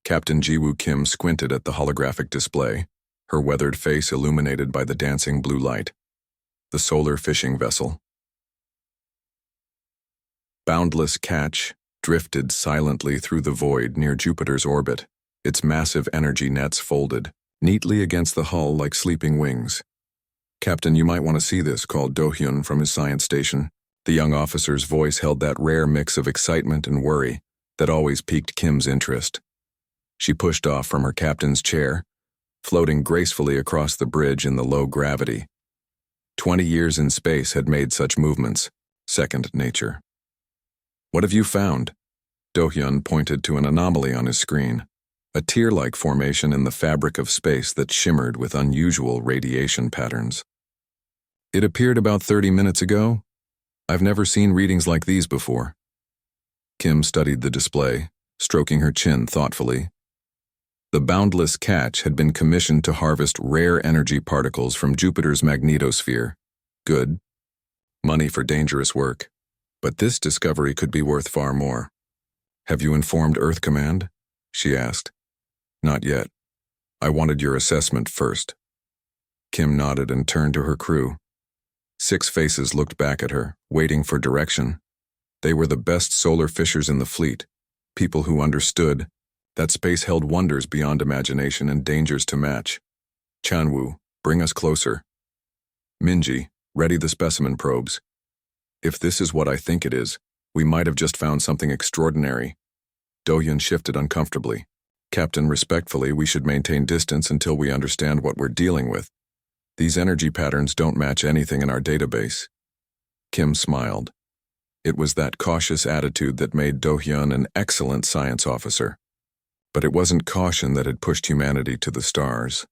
Captain Jiwoo Kim squinted at the holographic display, her weathered face illuminated by the dancing blue light. The solar fishing vessel. Boundless Catch drifted silently through the void near Jupiter's orbit, its massive energy nets folded neatly against the hull like sleeping wings. "Captain, you might want to see this," called Do-hyun from his science station. The young officer's voice held that rare mix of excitement and worry that always piqued Kim's interest. She pushed off from her captain's chair, floating gracefully across the bridge in the low gravity. 20 years in space had made such movements second nature. "What have you found?" Do-hyun pointed to an anomaly on his screen, a tear-like formation in the fabric of space that shimmered with unusual radiation patterns. "It appeared about 30 minutes ago. I've never seen readings like these before." Kim studied the display, stroking her chin thoughtfully. The Boundless Catch had been commissioned to harvest rare energy particles from Jupiter's magnetosphere. Good. Money for dangerous work. But this discovery could be worth far more. "Have you informed Earth Command?" she asked. "Not yet. I wanted your assessment first." Kim nodded and turned to her crew. 6 faces looked back at her, waiting for direction. They were the best solar fishers in the fleet, people who understood that space held wonders beyond imagination and dangers to match. "Chanwoo, bring us closer." "Minji, ready the specimen probes. If this is what I think it is, we might have just found something extraordinary." Do-hyun shifted uncomfortably. "Captain, respectfully, we should maintain distance until we understand what we're dealing with. These energy patterns don't match anything in our database." Kim smiled. It was that cautious attitude that made Do-hyun an excellent science officer. But it wasn't caution that had pushed humanity to the stars.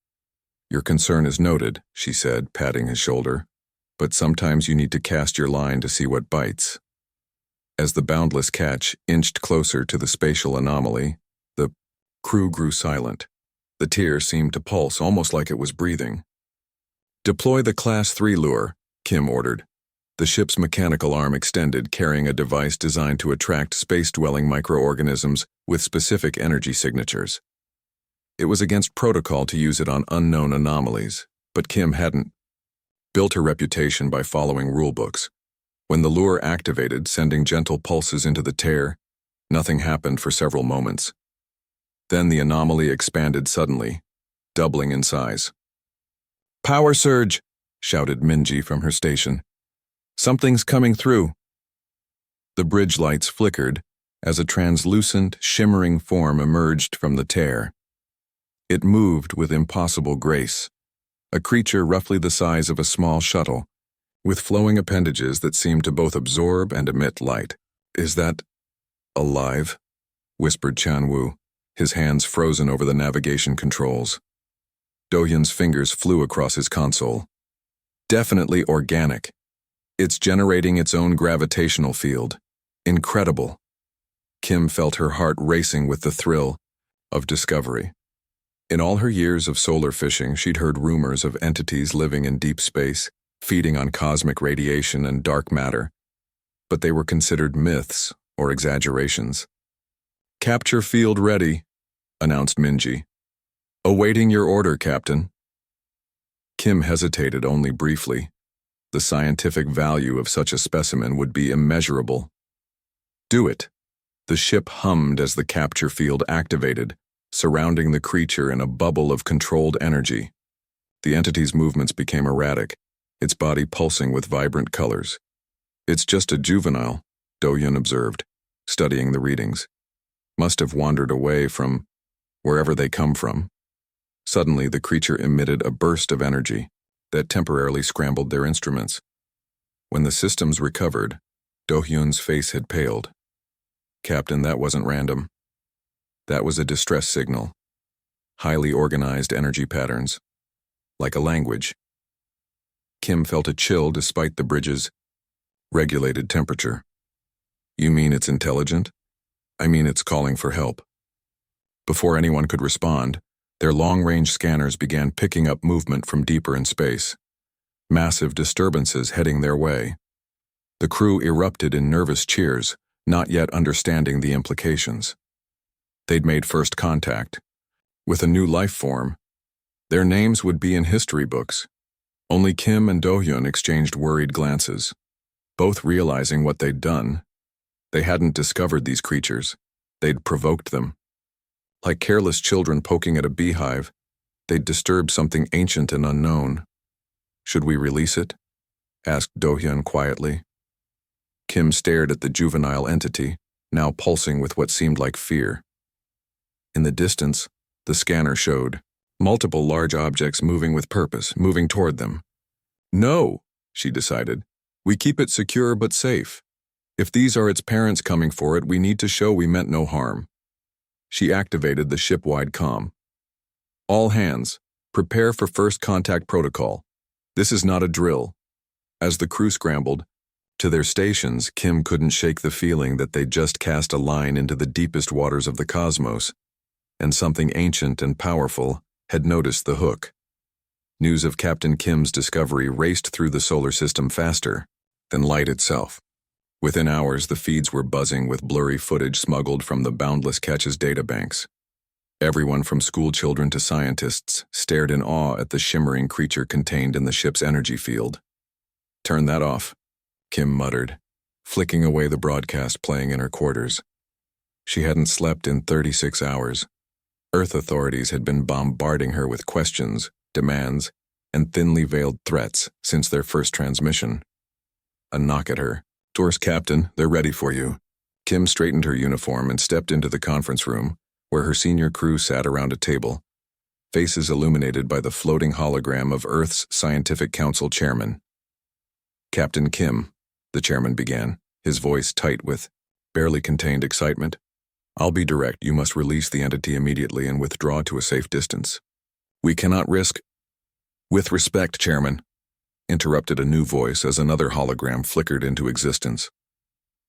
"Your concern is noted," she said, patting his shoulder. "But sometimes you need to cast your line to see what bites." As the Boundless Catch inched closer to the spatial anomaly, the crew grew silent. The tear seemed to pulse almost like it was breathing. "Deploy the Class 3 lure," Kim ordered. The ship's mechanical arm extended, carrying a device designed to attract space-dwelling microorganisms with specific energy signatures. It was against protocol to use it on unknown anomalies, but Kim hadn't built her reputation by following rulebooks. When the lure activated, sending gentle pulses into the tear, nothing happened for several moments. Then the anomaly expanded suddenly, doubling in size. "Power surge!" shouted Minji from her station. "Something's coming through." The bridge lights flickered as a translucent, shimmering form emerged from the tear. It moved with impossible grace, a creature roughly the size of a small shuttle, with flowing appendages that seemed to both absorb and emit light. "Is that alive?" whispered Chanwoo, his hands frozen over the navigation controls. Do-hyun's fingers flew across his console. "Definitely organic. It's generating its own gravitational field. Incredible." Kim felt her heart racing with the thrill of discovery. In all her years of solar fishing, she'd heard rumors of entities living in deep space, feeding on cosmic radiation and dark matter, but they were considered myths or exaggerations. "Capture field ready," announced Minji. "Awaiting your order, Captain." Kim hesitated only briefly. The scientific value of such a specimen would be immeasurable. "Do it." The ship hummed as the capture field activated, surrounding the creature in a bubble of controlled energy. The entity's movements became erratic, its body pulsing with vibrant colors. "It's just a juvenile," Do-hyun observed, studying the readings. "Must have wandered away from wherever they come from." Suddenly, the creature emitted a burst of energy that temporarily scrambled their instruments. When the systems recovered, Do-hyun's face had paled. "Captain, that wasn't random. That was a distress signal. Highly organized energy patterns. Like a language." Kim felt a chill despite the bridge's regulated temperature. "You mean it's intelligent?" "I mean it's calling for help." Before anyone could respond, their long-range scanners began picking up movement from deeper in space. Massive disturbances heading their way. The crew erupted in nervous cheers, not yet understanding the implications. They'd made first contact. With a new life form, their names would be in history books. Only Kim and Do-hyun exchanged worried glances, both realizing what they'd done. They hadn't discovered these creatures. They'd provoked them. Like careless children poking at a beehive, they'd disturbed something ancient and unknown. "Should we release it?" asked Do-hyun quietly. Kim stared at the juvenile entity, now pulsing with what seemed like fear. In the distance, the scanner showed multiple large objects moving with purpose, moving toward them. "No," she decided. "We keep it secure but safe. If these are its parents coming for it, we need to show we meant no harm." She activated the ship-wide comm. "All hands, prepare for first contact protocol. This is not a drill." As the crew scrambled to their stations, Kim couldn't shake the feeling that they'd just cast a line into the deepest waters of the cosmos, and something ancient and powerful had noticed the hook. News of Captain Kim's discovery raced through the solar system faster than light itself. Within hours, the feeds were buzzing with blurry footage smuggled from the Boundless Catches databanks. Everyone from schoolchildren to scientists stared in awe at the shimmering creature contained in the ship's energy field. "Turn that off," Kim muttered, flicking away the broadcast playing in her quarters. She hadn't slept in 36 hours. Earth authorities had been bombarding her with questions, demands, and thinly veiled threats since their first transmission. A knock at her. "Doors, Captain, they're ready for you." Kim straightened her uniform and stepped into the conference room, where her senior crew sat around a table, faces illuminated by the floating hologram of Earth's Scientific Council chairman. "Captain Kim," the chairman began, his voice tight with barely contained excitement. "I'll be direct. You must release the entity immediately and withdraw to a safe distance. We cannot risk—" "With respect, Chairman," interrupted a new voice as another hologram flickered into existence.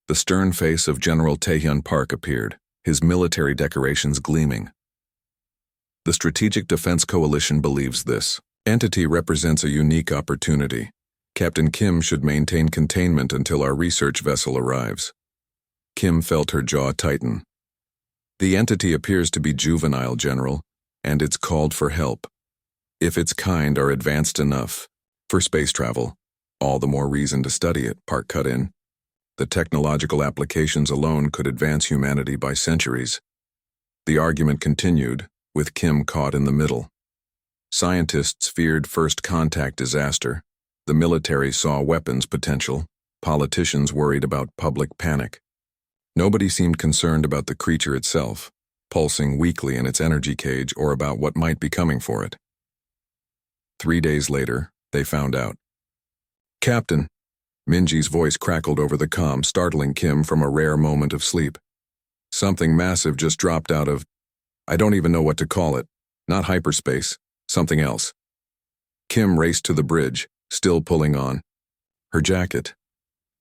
The stern face of General Taehyun Park appeared, his military decorations gleaming. "The Strategic Defense Coalition believes this entity represents a unique opportunity. Captain Kim should maintain containment until our research vessel arrives." Kim felt her jaw tighten. "The entity appears to be juvenile, General, and it's called for help. If its kind are advanced enough for space travel, all the more reason to study it," Park cut in. "The technological applications alone could advance humanity by centuries." The argument continued, with Kim caught in the middle. Scientists feared first contact disaster. The military saw weapons potential. Politicians worried about public panic. Nobody seemed concerned about the creature itself, pulsing weakly in its energy cage, or about what might be coming for it. 3 days later, they found out. "Captain," Minji's voice crackled over the comm, startling Kim from a rare moment of sleep. "Something massive just dropped out of— I don't even know what to call it. Not hyperspace, something else." Kim raced to the bridge, still pulling on her jacket.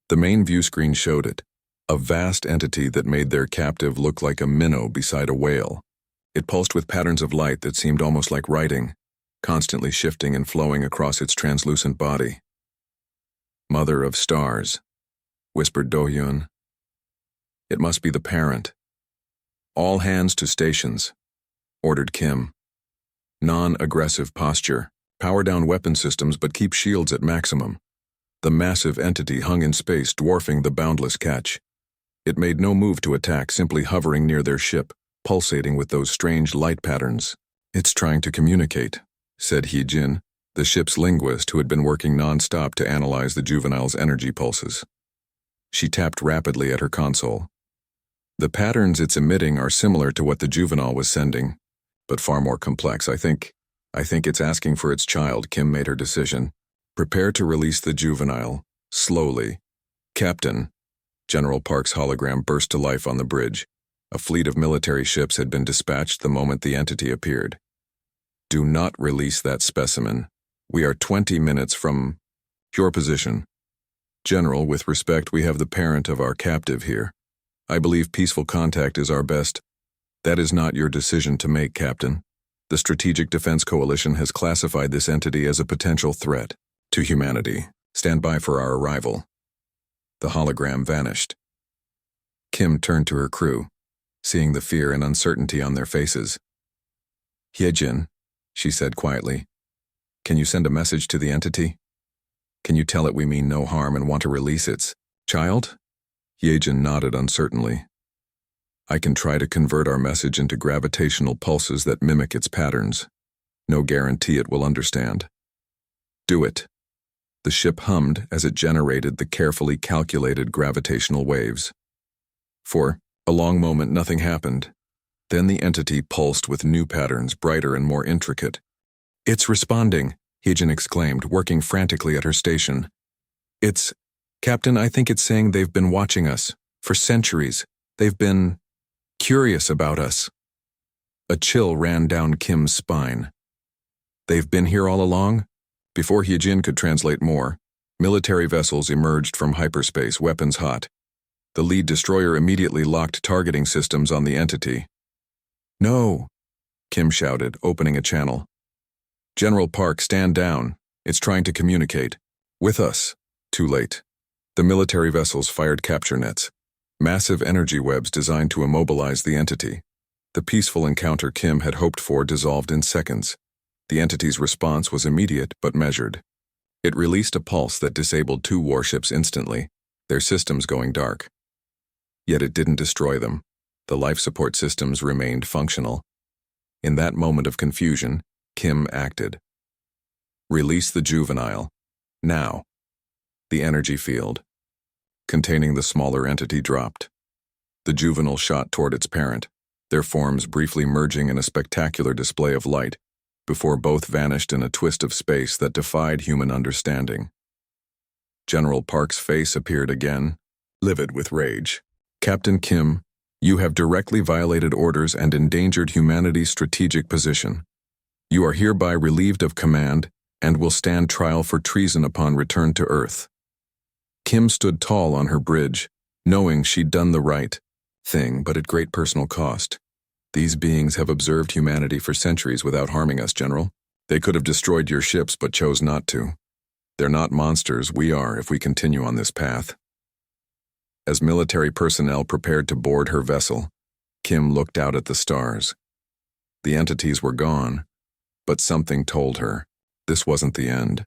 The main view screen showed it, a vast entity that made their captive look like a minnow beside a whale. It pulsed with patterns of light that seemed almost like writing, constantly shifting and flowing across its translucent body. "Mother of stars," whispered Do-hyun. "It must be the parent." "All hands to stations," ordered Kim. "Non-aggressive posture. Power down weapon systems but keep shields at maximum." The massive entity hung in space, dwarfing the Boundless Catch. It made no move to attack, simply hovering near their ship, pulsating with those strange light patterns. "It's trying to communicate," said Hee-jin, the ship's linguist who had been working non-stop to analyze the juvenile's energy pulses. She tapped rapidly at her console. "The patterns it's emitting are similar to what the juvenile was sending, but far more complex. I think it's asking for its child." Kim made her decision. "Prepare to release the juvenile, slowly." "Captain," General Park's hologram burst to life on the bridge. A fleet of military ships had been dispatched the moment the entity appeared. "Do not release that specimen. We are 20 minutes from your position. General, with respect, we have the parent of our captive here. I believe peaceful contact is our best." "That is not your decision to make, Captain. The Strategic Defense Coalition has classified this entity as a potential threat to humanity. Stand by for our arrival." The hologram vanished. Kim turned to her crew. seeing the fear and uncertainty on their faces. "Hyejin," she said quietly, "can you send a message to the entity? Can you tell it we mean no harm and want to release its child?" Hyejin nodded uncertainly. "I can try to convert our message into gravitational pulses that mimic its patterns. No guarantee it will understand." "Do it." The ship hummed as it generated the carefully calculated gravitational waves. For a long moment nothing happened. Then the entity pulsed with new patterns, brighter and more intricate. "It's responding," Hyejin exclaimed, working frantically at her station. "It's... Captain, I think it's saying they've been watching us. For centuries. They've been... curious about us." A chill ran down Kim's spine. "They've been here all along?" Before Hyejin could translate more, military vessels emerged from hyperspace, weapons hot. The lead destroyer immediately locked targeting systems on the entity. "No!" Kim shouted, opening a channel. "General Park, stand down. It's trying to communicate. With us." Too late. The military vessels fired capture nets, massive energy webs designed to immobilize the entity. The peaceful encounter Kim had hoped for dissolved in seconds. The entity's response was immediate but measured. It released a pulse that disabled 2 warships instantly, their systems going dark. Yet it didn't destroy them. The life support systems remained functional. In that moment of confusion, Kim acted. "Release the juvenile. Now." The energy field containing the smaller entity dropped. The juvenile shot toward its parent, their forms briefly merging in a spectacular display of light, before both vanished in a twist of space that defied human understanding. General Park's face appeared again, livid with rage. "Captain Kim, you have directly violated orders and endangered humanity's strategic position. You are hereby relieved of command and will stand trial for treason upon return to Earth." Kim stood tall on her bridge, knowing she'd done the right thing, but at great personal cost. "These beings have observed humanity for centuries without harming us, General. They could have destroyed your ships but chose not to. They're not monsters, we are if we continue on this path." As military personnel prepared to board her vessel, Kim looked out at the stars. The entities were gone, but something told her this wasn't the end.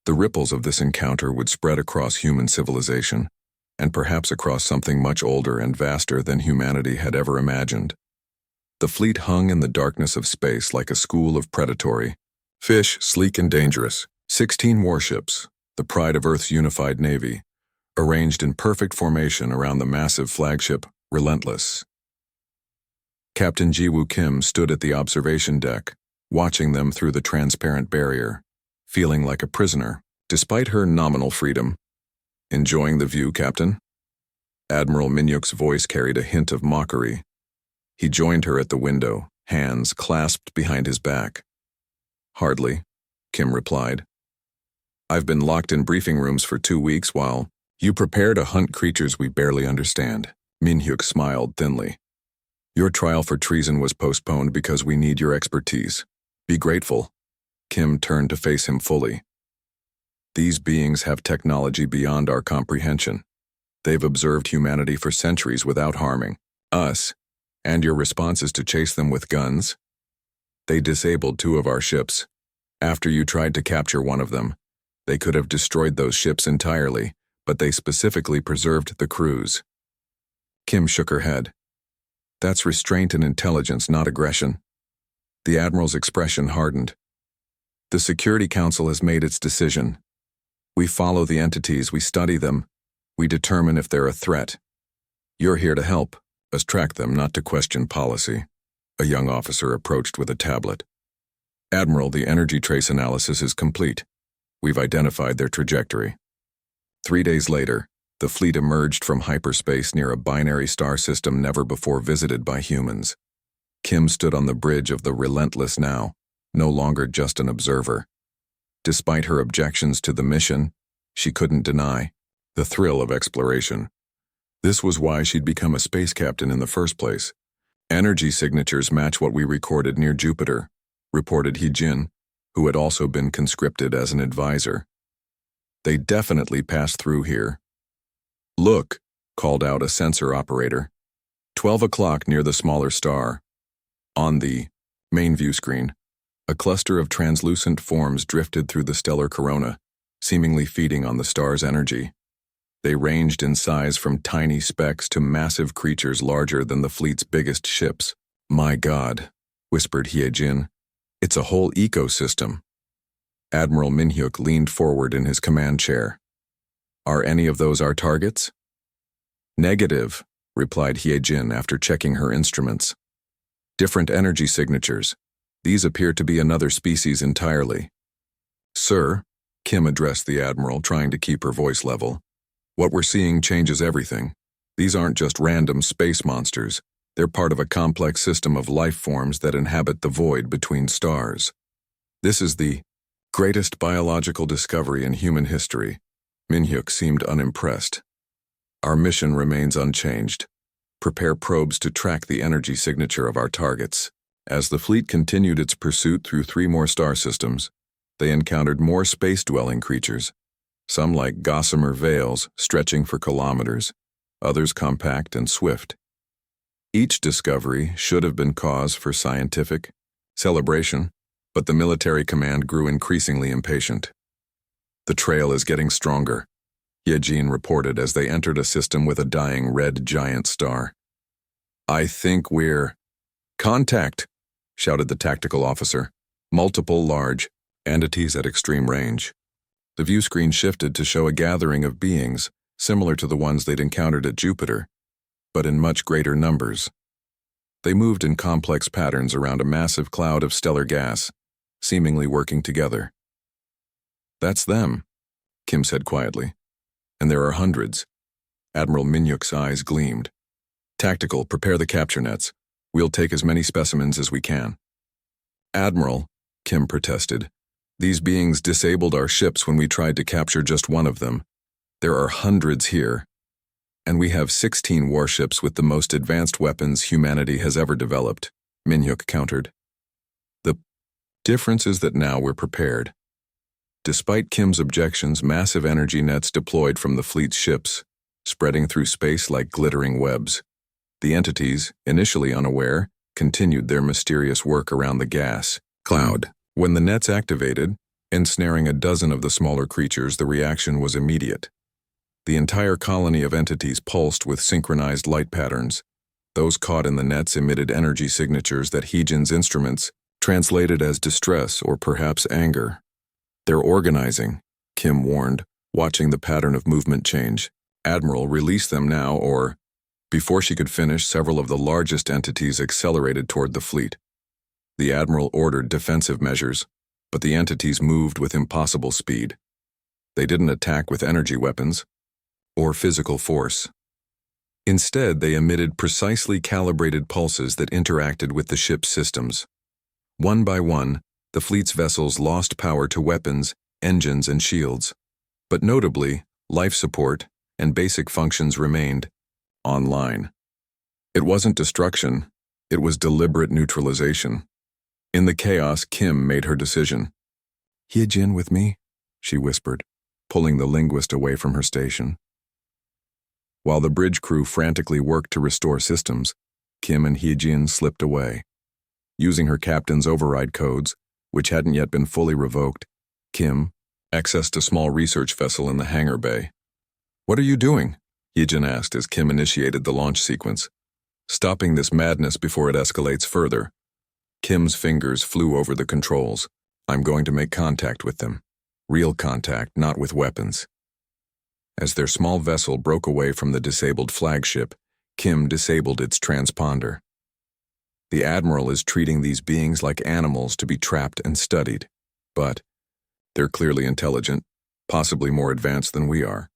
The ripples of this encounter would spread across human civilization, and perhaps across something much older and vaster than humanity had ever imagined. The fleet hung in the darkness of space like a school of predatory fish, sleek and dangerous. 16 warships, the pride of Earth's unified navy, arranged in perfect formation around the massive flagship, Relentless. Captain Jiwoo Kim stood at the observation deck, watching them through the transparent barrier, feeling like a prisoner, despite her nominal freedom. "Enjoying the view, Captain?" Admiral Minyuk's voice carried a hint of mockery. He joined her at the window, hands clasped behind his back. "Hardly," Kim replied. "I've been locked in briefing rooms for 2 weeks while you prepare to hunt creatures we barely understand." Minyuk smiled thinly. "Your trial for treason was postponed because we need your expertise. Be grateful." Kim turned to face him fully. "These beings have technology beyond our comprehension. They've observed humanity for centuries without harming us, and your response is to chase them with guns? They disabled 2 of our ships. After you tried to capture one of them, they could have destroyed those ships entirely, but they specifically preserved the crews." Kim shook her head. "That's restraint and intelligence, not aggression." The Admiral's expression hardened. "The Security Council has made its decision. We follow the entities, we study them, we determine if they're a threat. You're here to help us track them, not to question policy." A young officer approached with a tablet. "Admiral, the energy trace analysis is complete. We've identified their trajectory." 3 days later, the fleet emerged from hyperspace near a binary star system never before visited by humans. Kim stood on the bridge of the Relentless now, no longer just an observer. Despite her objections to the mission, she couldn't deny the thrill of exploration. This was why she'd become a space captain in the first place. "Energy signatures match what we recorded near Jupiter," reported Hyejin, who had also been conscripted as an advisor. "They definitely passed through here." "Look," called out a sensor operator. 12 o'clock near the smaller star. On the main view screen, a cluster of translucent forms drifted through the stellar corona, seemingly feeding on the star's energy. They ranged in size from tiny specks to massive creatures larger than the fleet's biggest ships. "My God," whispered Hyejin. "It's a whole ecosystem." Admiral Minhyuk leaned forward in his command chair. "Are any of those our targets?" "Negative," replied Hyejin after checking her instruments. "Different energy signatures. These appear to be another species entirely." "Sir," Kim addressed the Admiral, trying to keep her voice level, "what we're seeing changes everything. These aren't just random space monsters. They're part of a complex system of life forms that inhabit the void between stars. This is the greatest biological discovery in human history." Minhyuk seemed unimpressed. "Our mission remains unchanged. Prepare probes to track the energy signature of our targets." As the fleet continued its pursuit through 3 more star systems, they encountered more space-dwelling creatures, some like gossamer veils stretching for kilometers, others compact and swift. Each discovery should have been cause for scientific celebration, but the military command grew increasingly impatient. "The trail is getting stronger," Hyejin reported as they entered a system with a dying red giant star. "I think we're—" "Contact!" shouted the tactical officer. Multiple large entities at extreme range. The view screen shifted to show a gathering of beings similar to the ones they'd encountered at Jupiter, but in much greater numbers. They moved in complex patterns around a massive cloud of stellar gas, seemingly working together. "That's them," Kim said quietly. "And there are hundreds." Admiral Minhyuk's eyes gleamed. "Tactical, prepare the capture nets. We'll take as many specimens as we can." "Admiral," Kim protested, "these beings disabled our ships when we tried to capture just one of them. There are hundreds here, and we have 16 warships with the most advanced weapons humanity has ever developed," Minhyuk countered. "The difference is that now we're prepared." Despite Kim's objections, massive energy nets deployed from the fleet's ships, spreading through space like glittering webs. The entities, initially unaware, continued their mysterious work around the gas cloud. When the nets activated, ensnaring a dozen of the smaller creatures, the reaction was immediate. The entire colony of entities pulsed with synchronized light patterns. Those caught in the nets emitted energy signatures that Hyejin's instruments translated as distress or perhaps anger. "They're organizing," Kim warned, watching the pattern of movement change. "Admiral, release them now or—" Before she could finish, several of the largest entities accelerated toward the fleet. The Admiral ordered defensive measures, but the entities moved with impossible speed. They didn't attack with energy weapons or physical force. Instead, they emitted precisely calibrated pulses that interacted with the ship's systems. One by one, the fleet's vessels lost power to weapons, engines, and shields. But notably, life support and basic functions remained online. It wasn't destruction, it was deliberate neutralization. In the chaos, Kim made her decision. "Hyejin with me?" she whispered, pulling the linguist away from her station. While the bridge crew frantically worked to restore systems, Kim and Hyejin slipped away. Using her captain's override codes, which hadn't yet been fully revoked, Kim accessed a small research vessel in the hangar bay. "What are you doing?" Hyejin asked as Kim initiated the launch sequence. "Stopping this madness before it escalates further." Kim's fingers flew over the controls. "I'm going to make contact with them. Real contact, not with weapons." As their small vessel broke away from the disabled flagship, Kim disabled its transponder. "The Admiral is treating these beings like animals to be trapped and studied. But they're clearly intelligent, possibly more advanced than we are.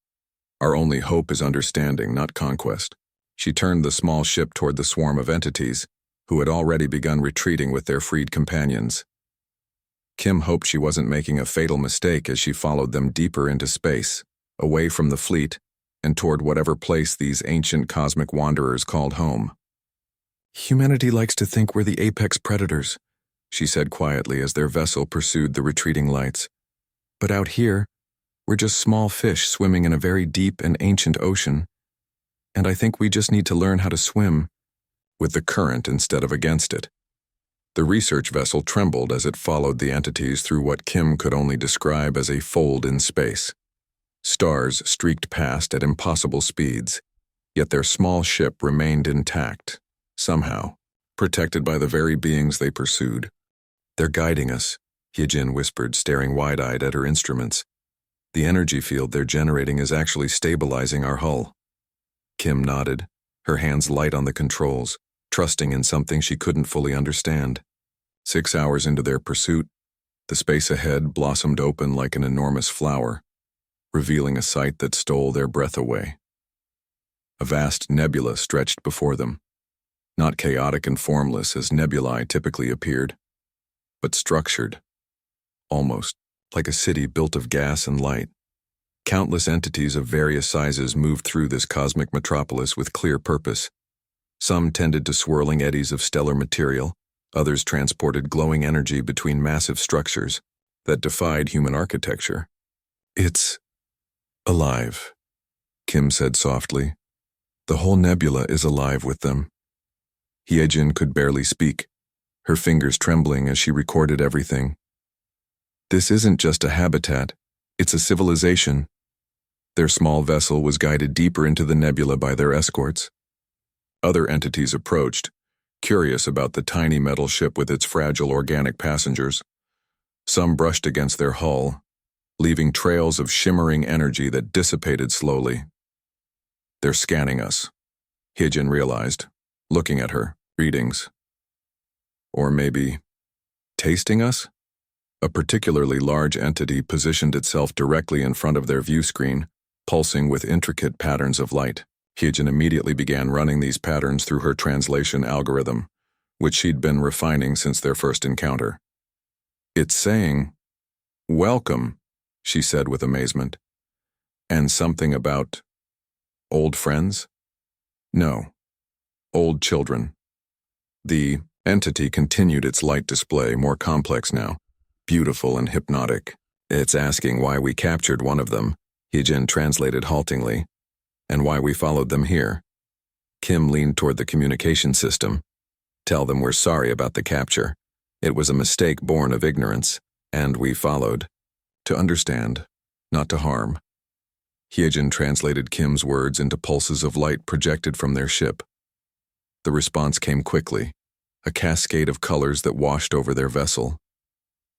Our only hope is understanding, not conquest." She turned the small ship toward the swarm of entities, who had already begun retreating with their freed companions. Kim hoped she wasn't making a fatal mistake as she followed them deeper into space, away from the fleet, and toward whatever place these ancient cosmic wanderers called home. "Humanity likes to think we're the apex predators," she said quietly as their vessel pursued the retreating lights. "But out here, we're just small fish swimming in a very deep and ancient ocean. And I think we just need to learn how to swim with the current instead of against it. The research vessel trembled as it followed the entities through what Kim could only describe as a fold in space. Stars streaked past at impossible speeds, yet their small ship remained intact, somehow, protected by the very beings they pursued. "They're guiding us," Hyejin whispered, staring wide-eyed at her instruments. "The energy field they're generating is actually stabilizing our hull." Kim nodded, her hands light on the controls, trusting in something she couldn't fully understand. 6 hours into their pursuit, the space ahead blossomed open like an enormous flower, revealing a sight that stole their breath away. A vast nebula stretched before them, not chaotic and formless as nebulae typically appeared, but structured, almost like a city built of gas and light. Countless entities of various sizes moved through this cosmic metropolis with clear purpose. Some tended to swirling eddies of stellar material, others transported glowing energy between massive structures that defied human architecture. "It's alive," Kim said softly. "The whole nebula is alive with them." Hyejin could barely speak, her fingers trembling as she recorded everything. "This isn't just a habitat, it's a civilization." Their small vessel was guided deeper into the nebula by their escorts. Other entities approached, curious about the tiny metal ship with its fragile organic passengers. Some brushed against their hull, leaving trails of shimmering energy that dissipated slowly. "They're scanning us," Hyejin realized, looking at her, readings. Or maybe tasting us? A particularly large entity positioned itself directly in front of their view screen, pulsing with intricate patterns of light. Hyejin immediately began running these patterns through her translation algorithm, which she'd been refining since their first encounter. "It's saying, 'Welcome,'" she said with amazement. "And something about old friends? No, old children." The entity continued its light display, more complex now, beautiful and hypnotic. "It's asking why we captured one of them," Hyejin translated haltingly, "and why we followed them here." Kim leaned toward the communication system. "Tell them we're sorry about the capture. It was a mistake born of ignorance, and we followed. To understand, not to harm." Hyejin translated Kim's words into pulses of light projected from their ship. The response came quickly, a cascade of colors that washed over their vessel.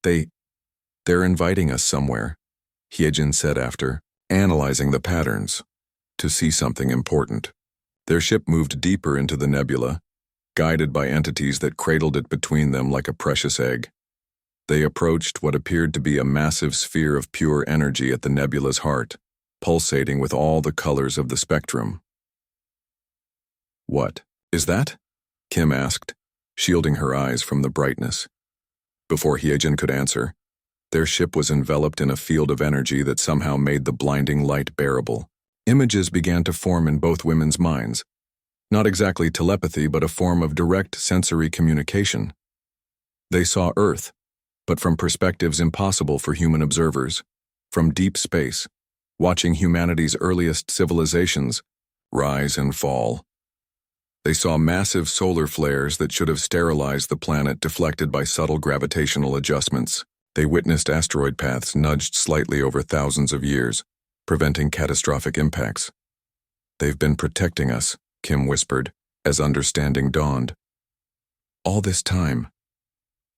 They're inviting us somewhere," Hyejin said after, analyzing the patterns, "to see something important." Their ship moved deeper into the nebula, guided by entities that cradled it between them like a precious egg. They approached what appeared to be a massive sphere of pure energy at the nebula's heart, pulsating with all the colors of the spectrum. "What is that?" Kim asked, shielding her eyes from the brightness. Before Hyejin could answer, their ship was enveloped in a field of energy that somehow made the blinding light bearable. Images began to form in both women's minds. Not exactly telepathy, but a form of direct sensory communication. They saw Earth, but from perspectives impossible for human observers, from deep space, watching humanity's earliest civilizations rise and fall. They saw massive solar flares that should have sterilized the planet, deflected by subtle gravitational adjustments. They witnessed asteroid paths nudged slightly over thousands of years, preventing catastrophic impacts. "They've been protecting us," Kim whispered, as understanding dawned. "All this time."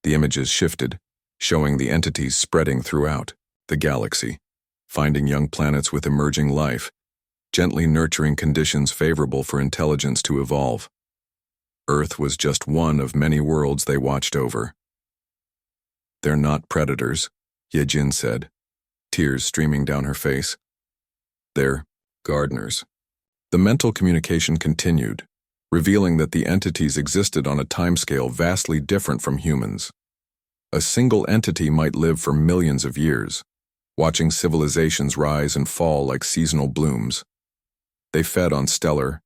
The images shifted, showing the entities spreading throughout the galaxy, finding young planets with emerging life, gently nurturing conditions favorable for intelligence to evolve. Earth was just one of many worlds they watched over. "They're not predators," Hyejin said, tears streaming down her face. "They're gardeners." The mental communication continued, revealing that the entities existed on a timescale vastly different from humans. A single entity might live for millions of years, watching civilizations rise and fall like seasonal blooms. They fed on stellar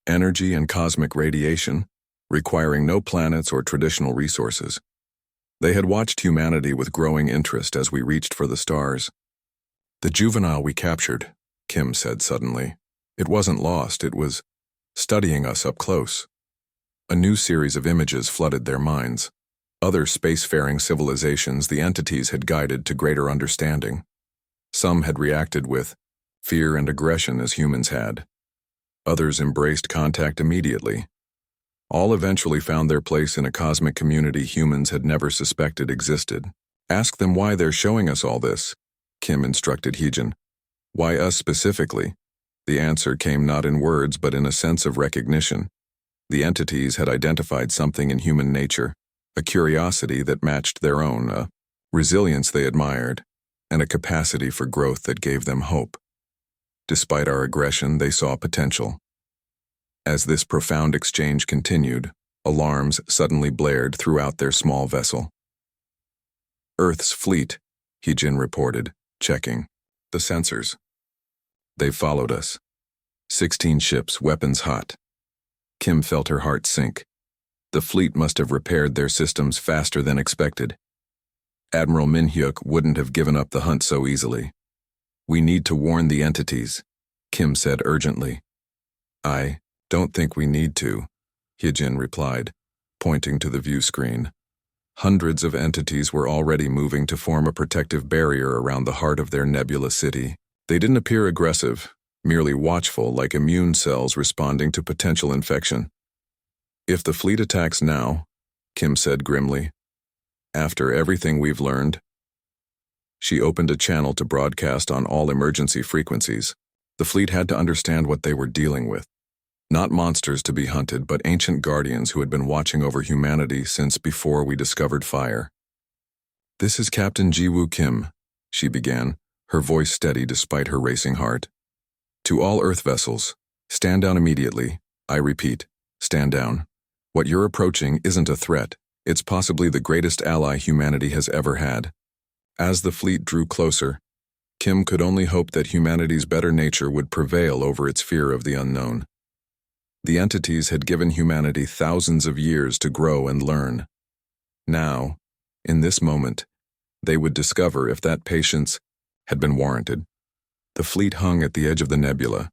energy and cosmic radiation, requiring no planets or traditional resources. They had watched humanity with growing interest as we reached for the stars. "The juvenile we captured," Kim said suddenly. "It wasn't lost, it was studying us up close." A new series of images flooded their minds. Other spacefaring civilizations the entities had guided to greater understanding. Some had reacted with fear and aggression as humans had. Others embraced contact immediately. All eventually found their place in a cosmic community humans had never suspected existed. Ask them why they're showing us all this, Kim instructed Heejin. Why us specifically? The answer came not in words but in a sense of recognition. The entities had identified something in human nature, a curiosity that matched their own, a resilience they admired, and a capacity for growth that gave them hope. Despite our aggression, they saw potential. As this profound exchange continued, alarms suddenly blared throughout their small vessel. Earth's fleet, Heejin reported, checking the sensors. They followed us. 16 ships, weapons hot. Kim felt her heart sink. The fleet must have repaired their systems faster than expected. Admiral Min-hyuk wouldn't have given up the hunt so easily. We need to warn the entities, Kim said urgently. I don't think we need to, Heejin replied, pointing to the view screen. Hundreds of entities were already moving to form a protective barrier around the heart of their nebula city. They didn't appear aggressive, merely watchful like immune cells responding to potential infection. If the fleet attacks now, Kim said grimly, after everything we've learned. She opened a channel to broadcast on all emergency frequencies. The fleet had to understand what they were dealing with. Not monsters to be hunted, but ancient guardians who had been watching over humanity since before we discovered fire. This is Captain Ji-woo Kim, she began, her voice steady despite her racing heart. To all Earth vessels, stand down immediately. I repeat, stand down. What you're approaching isn't a threat. It's possibly the greatest ally humanity has ever had. As the fleet drew closer, Kim could only hope that humanity's better nature would prevail over its fear of the unknown. The entities had given humanity thousands of years to grow and learn. Now, in this moment, they would discover if that patience had been warranted. The fleet hung at the edge of the nebula,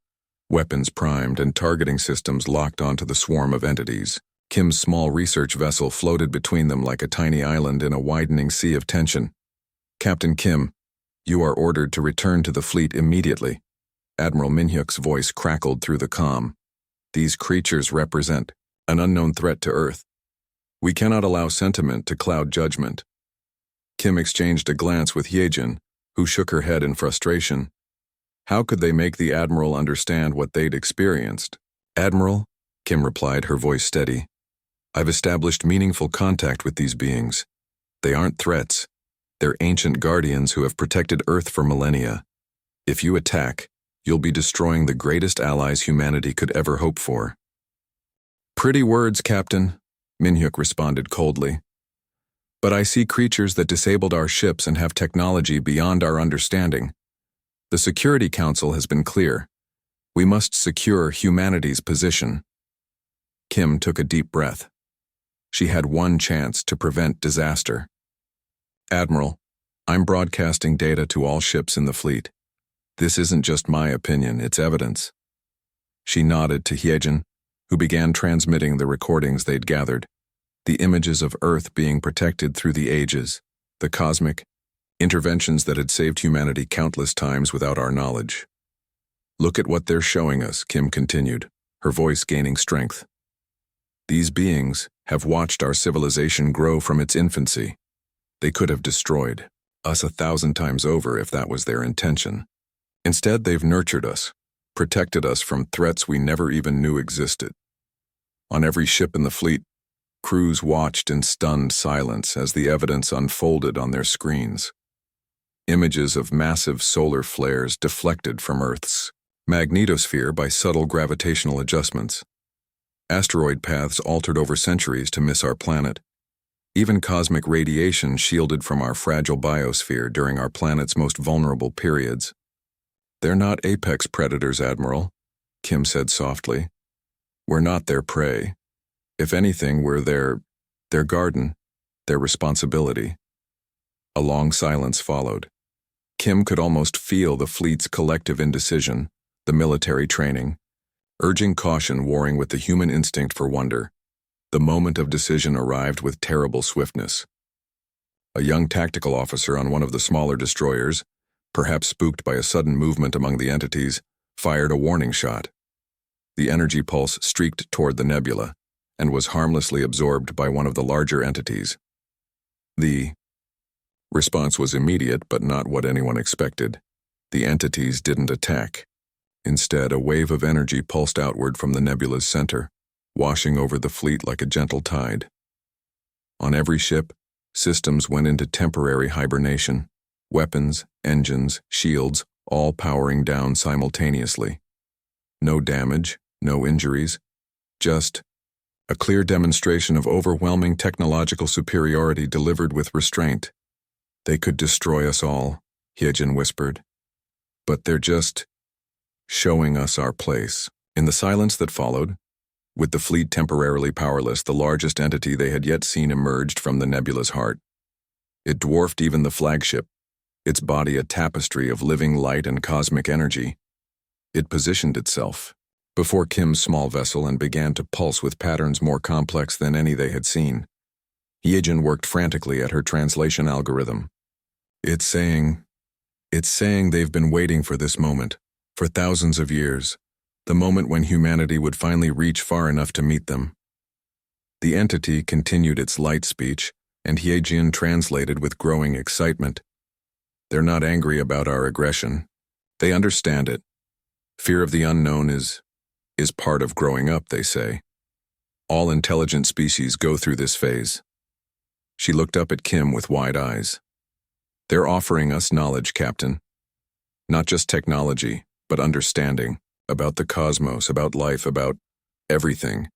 weapons primed and targeting systems locked onto the swarm of entities. Kim's small research vessel floated between them like a tiny island in a widening sea of tension. Captain Kim, you are ordered to return to the fleet immediately. Admiral Min-hyuk's voice crackled through the comm. These creatures represent an unknown threat to Earth. We cannot allow sentiment to cloud judgment. Kim exchanged a glance with Heejin, who shook her head in frustration. How could they make the Admiral understand what they'd experienced? Admiral, Kim replied, her voice steady. I've established meaningful contact with these beings. They aren't threats. They're ancient guardians who have protected Earth for millennia. If you attack, you'll be destroying the greatest allies humanity could ever hope for. Pretty words, Captain, Min-hyuk responded coldly. But I see creatures that disabled our ships and have technology beyond our understanding. The Security Council has been clear. We must secure humanity's position. Kim took a deep breath. She had one chance to prevent disaster. Admiral, I'm broadcasting data to all ships in the fleet. This isn't just my opinion, it's evidence. She nodded to Heejin, who began transmitting the recordings they'd gathered, the images of Earth being protected through the ages, the cosmic interventions that had saved humanity countless times without our knowledge. Look at what they're showing us, Kim continued, her voice gaining strength. These beings have watched our civilization grow from its infancy. They could have destroyed us 1,000 times over if that was their intention. Instead, they've nurtured us, protected us from threats we never even knew existed. On every ship in the fleet, crews watched in stunned silence as the evidence unfolded on their screens. Images of massive solar flares deflected from Earth's magnetosphere by subtle gravitational adjustments. Asteroid paths altered over centuries to miss our planet. Even cosmic radiation shielded from our fragile biosphere during our planet's most vulnerable periods. They're not apex predators, Admiral, Kim said softly. We're not their prey. If anything, we're their garden, their responsibility. A long silence followed. Kim could almost feel the fleet's collective indecision, the military training, urging caution warring with the human instinct for wonder. The moment of decision arrived with terrible swiftness. A young tactical officer on one of the smaller destroyers, perhaps spooked by a sudden movement among the entities, fired a warning shot. The energy pulse streaked toward the nebula and was harmlessly absorbed by one of the larger entities. The response was immediate, but not what anyone expected. The entities didn't attack. Instead, a wave of energy pulsed outward from the nebula's center, washing over the fleet like a gentle tide. On every ship, systems went into temporary hibernation, weapons, engines, shields, all powering down simultaneously. No damage, no injuries, just a clear demonstration of overwhelming technological superiority delivered with restraint. "They could destroy us all," Hyejin whispered. "But they're just showing us our place." In the silence that followed, with the fleet temporarily powerless, the largest entity they had yet seen emerged from the nebula's heart. It dwarfed even the flagship, its body a tapestry of living light and cosmic energy. It positioned itself before Kim's small vessel and began to pulse with patterns more complex than any they had seen. Hyejin worked frantically at her translation algorithm. It's saying they've been waiting for this moment, for thousands of years, the moment when humanity would finally reach far enough to meet them. The entity continued its light speech, and Hyejin translated with growing excitement. "They're not angry about our aggression. They understand it. Fear of the unknown is part of growing up, they say. All intelligent species go through this phase." She looked up at Kim with wide eyes. "They're offering us knowledge, Captain. Not just technology, but understanding, about the cosmos, about life, about everything."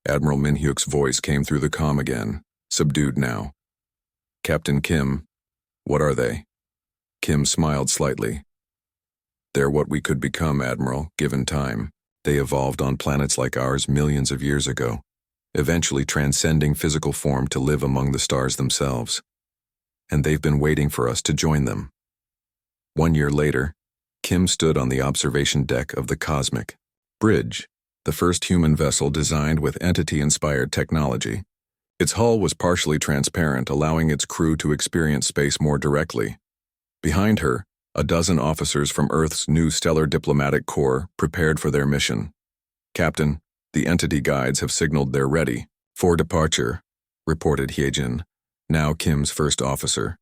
Admiral Minhyuk's voice came through the comm again, subdued now. "Captain Kim, what are they?" Kim smiled slightly. "They're what we could become, Admiral, given time. They evolved on planets like ours millions of years ago, eventually transcending physical form to live among the stars themselves. And they've been waiting for us to join them." 1 year later, Kim stood on the observation deck of the Cosmic Bridge, the first human vessel designed with entity-inspired technology. Its hull was partially transparent, allowing its crew to experience space more directly. Behind her, a dozen officers from Earth's new stellar diplomatic corps prepared for their mission. "Captain, the entity guides have signaled they're ready for departure," reported Hyejin, now Kim's first officer.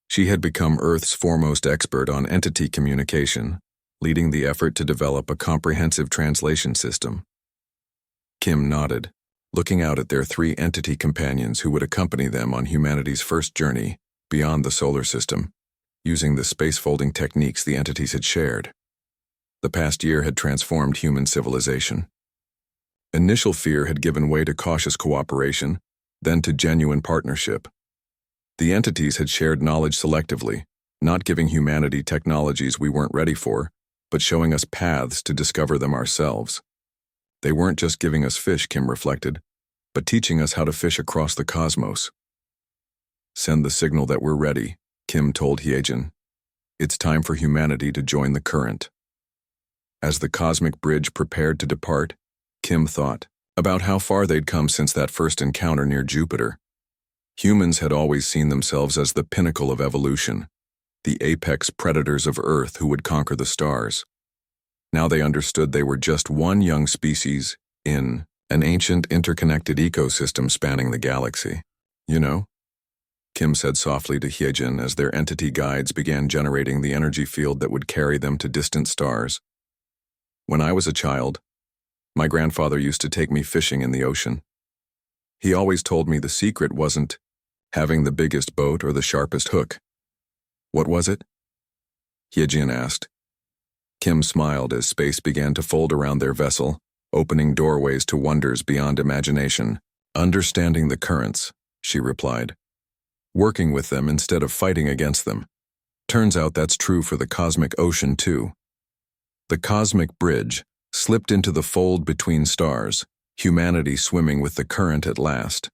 She had become Earth's foremost expert on entity communication, leading the effort to develop a comprehensive translation system. Kim nodded, looking out at their 3 entity companions who would accompany them on humanity's first journey beyond the solar system, using the space-folding techniques the entities had shared. The past year had transformed human civilization. Initial fear had given way to cautious cooperation, then to genuine partnership. The entities had shared knowledge selectively, not giving humanity technologies we weren't ready for, but showing us paths to discover them ourselves. They weren't just giving us fish, Kim reflected, but teaching us how to fish across the cosmos. "Send the signal that we're ready," Kim told Hyejin. "It's time for humanity to join the current." As the cosmic bridge prepared to depart, Kim thought about how far they'd come since that first encounter near Jupiter. Humans had always seen themselves as the pinnacle of evolution, the apex predators of Earth who would conquer the stars. Now they understood they were just one young species in an ancient interconnected ecosystem spanning the galaxy. "You know," Kim said softly to Hyejin as their entity guides began generating the energy field that would carry them to distant stars. "When I was a child, my grandfather used to take me fishing in the ocean. He always told me the secret wasn't having the biggest boat or the sharpest hook." "What was it?" Hyejin asked. Kim smiled as space began to fold around their vessel, opening doorways to wonders beyond imagination. "Understanding the currents," she replied. "Working with them instead of fighting against them. Turns out that's true for the cosmic ocean too." The cosmic bridge slipped into the fold between stars, humanity swimming with the current at last.